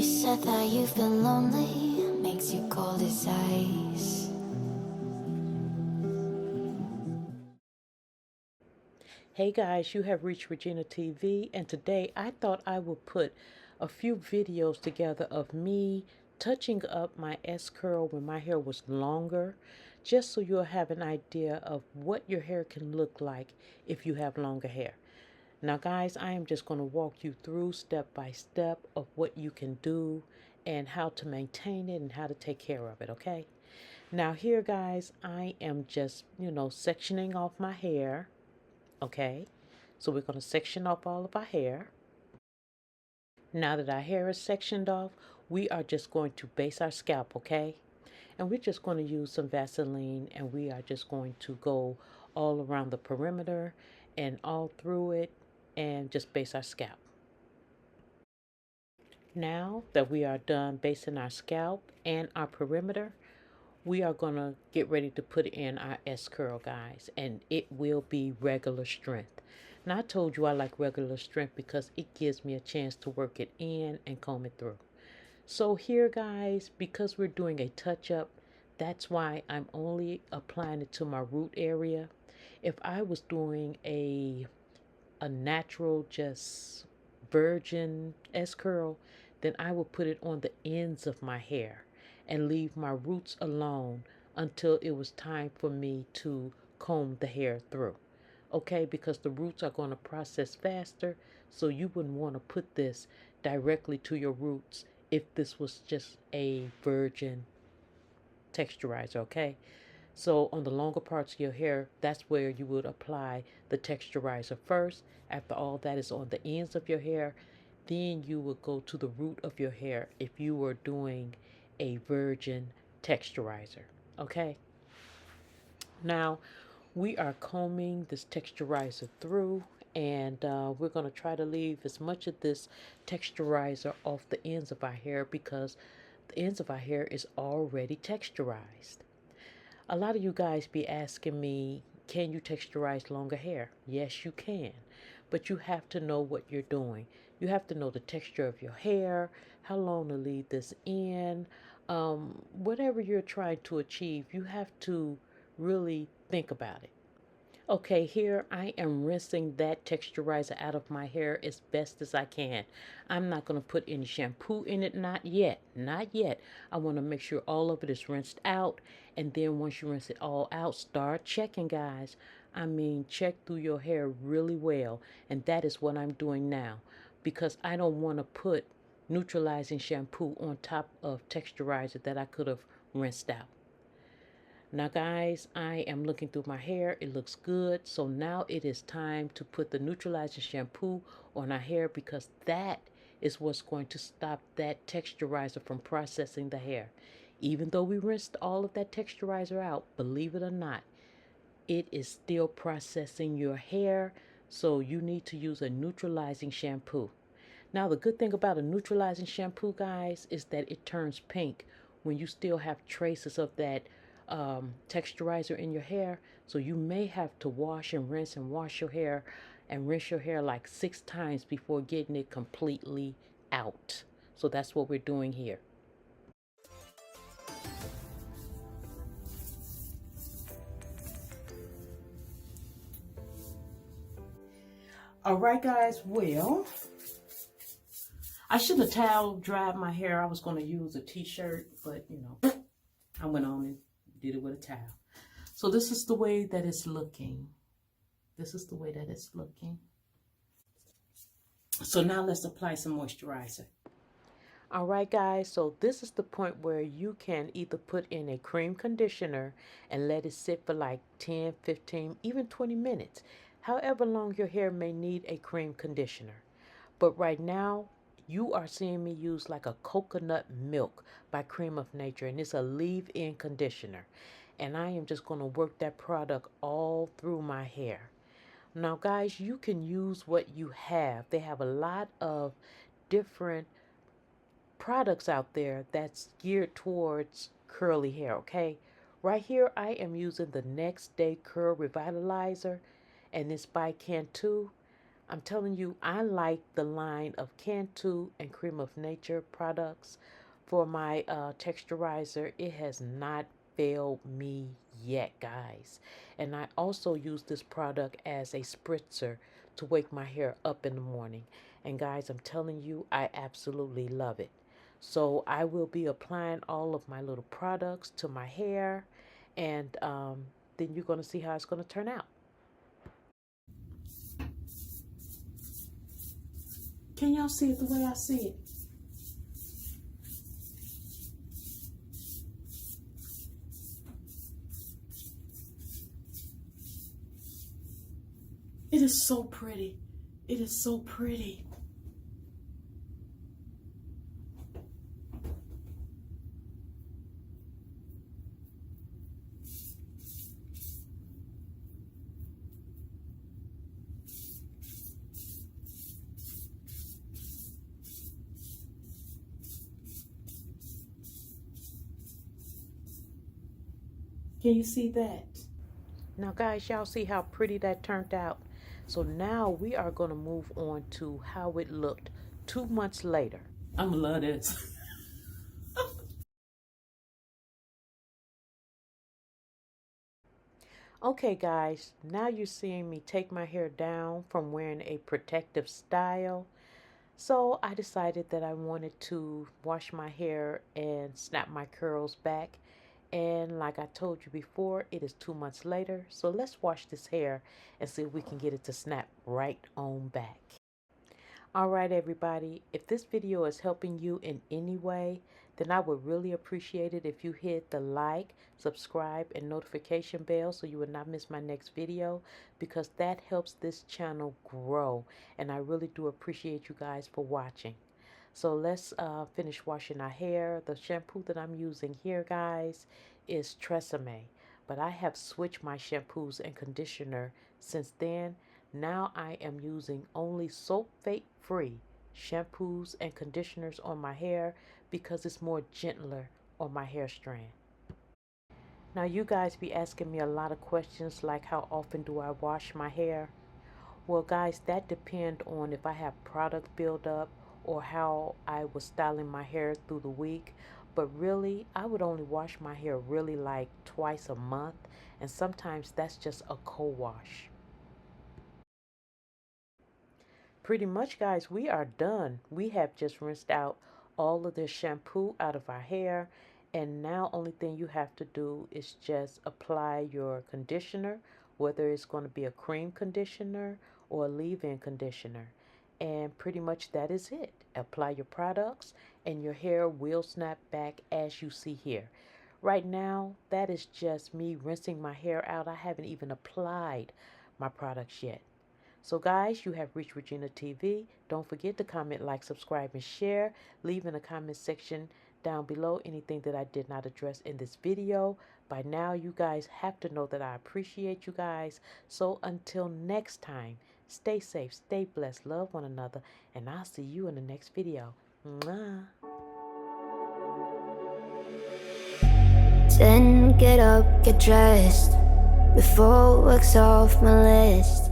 You said that you've been lonely, makes you cold as ice. Hey guys, you have reached Regina TV, and today I thought I would put a few videos together of me touching up my S curl when my hair was longer, just so you'll have an idea of what your hair can look like if you have longer hair. Now guys, I am just going to walk you through step by step of what you can do and how to maintain it and how to take care of it, okay? Now here guys, I am just, sectioning off my hair. Okay, so we're going to section off all of our hair. Now that our hair is sectioned off, we are just going to base our scalp, okay? And we're just going to use some Vaseline, and we are just going to go all around the perimeter and all through it and just base our scalp. Now that we are done basing our scalp and our perimeter, we are going to get ready to put in our S curl, guys, and it will be regular strength. Now, I told you I like regular strength because it gives me a chance to work it in and comb it through. So here, guys, because we're doing a touch up, that's why I'm only applying it to my root area. If I was doing a natural, just virgin S curl, then I will put it on the ends of my hair and leave my roots alone until it was time for me to comb the hair through. Okay, because the roots are going to process faster, so you wouldn't want to put this directly to your roots if this was just a virgin texturizer, okay? So on the longer parts of your hair, that's where you would apply the texturizer first. After all that is on the ends of your hair, then you would go to the root of your hair if you were doing a virgin texturizer. Okay? Now, we are combing this texturizer through, and we're going to try to leave as much of this texturizer off the ends of our hair because the ends of our hair is already texturized. A lot of you guys be asking me, can you texturize longer hair? Yes, you can. But you have to know what you're doing. You have to know the texture of your hair, how long to leave this in, whatever you're trying to achieve, you have to really think about it. Okay, here I am rinsing that texturizer out of my hair as best as I can. I'm not going to put any shampoo in it, not yet, not yet. I want to make sure all of it is rinsed out, and then once you rinse it all out, start checking, guys. I mean, check through your hair really well, and that is what I'm doing now because I don't want to put neutralizing shampoo on top of texturizer that I could have rinsed out. Now guys, I am looking through my hair. It looks good. So now it is time to put the neutralizing shampoo on our hair because that is what's going to stop that texturizer from processing the hair. Even though we rinsed all of that texturizer out, believe it or not, it is still processing your hair. So you need to use a neutralizing shampoo. Now the good thing about a neutralizing shampoo, guys, is that it turns pink when you still have traces of that texturizer in your hair. So you may have to wash and rinse and wash your hair and rinse your hair like 6 times before getting it completely out. So that's what we're doing here. All right, guys. Well, I should have towel dried my hair. I was going to use a t-shirt, but I went on and did it with a towel. So this is the way that it's looking. This is the way that it's looking. So now let's apply some moisturizer. All right, guys, so this is the point where you can either put in a cream conditioner and let it sit for like 10, 15, even 20 minutes. However long your hair may need a cream conditioner. But right now, you are seeing me use like a coconut milk by Cream of Nature, and it's a leave-in conditioner. And I am just going to work that product all through my hair. Now, guys, you can use what you have. They have a lot of different products out there that's geared towards curly hair, okay? Right here, I am using the Next Day Curl Revitalizer, and it's by Cantu. I'm telling you, I like the line of Cantu and Cream of Nature products for my texturizer. It has not failed me yet, guys. And I also use this product as a spritzer to wake my hair up in the morning. And guys, I'm telling you, I absolutely love it. So I will be applying all of my little products to my hair, and then you're going to see how it's going to turn out. Can y'all see it the way I see it? It is so pretty. It is so pretty. Can you see that? Now guys, y'all see how pretty that turned out? So now we are going to move on to how it looked 2 months later. I'm gonna love this. Okay guys, now you're seeing me take my hair down from wearing a protective style. So I decided that I wanted to wash my hair and snap my curls back. And like I told you before, it is 2 months later. So let's wash this hair and see if we can get it to snap right on back. Alright everybody, if this video is helping you in any way, then I would really appreciate it if you hit the like, subscribe, and notification bell so you will not miss my next video, because that helps this channel grow, and I really do appreciate you guys for watching. So let's finish washing our hair. The shampoo that I'm using here, guys, is Tresemme, but I have switched my shampoos and conditioner since then. Now I am using only sulfate-free shampoos and conditioners on my hair because it's more gentler on my hair strand. Now you guys be asking me a lot of questions like how often do I wash my hair? Well guys, that depends on if I have product buildup or how I was styling my hair through the week. But really, I would only wash my hair really like twice a month, and sometimes that's just a co-wash. Pretty much guys, we are done. We have just rinsed out all of the shampoo out of our hair, and now only thing you have to do is just apply your conditioner, whether it's going to be a cream conditioner or a leave-in conditioner. And pretty much that is it. Apply your products and your hair will snap back as you see here. Right now, that is just me rinsing my hair out. I haven't even applied my products yet. So guys, you have reached Regina TV. Don't forget to comment, like, subscribe, and share. Leave in the comment section down below anything that I did not address in this video. By now, you guys have to know that I appreciate you guys. So until next time, stay safe, stay blessed, love one another, and I'll see you in the next video. Mwah. Then get up, get dressed before work's off my list.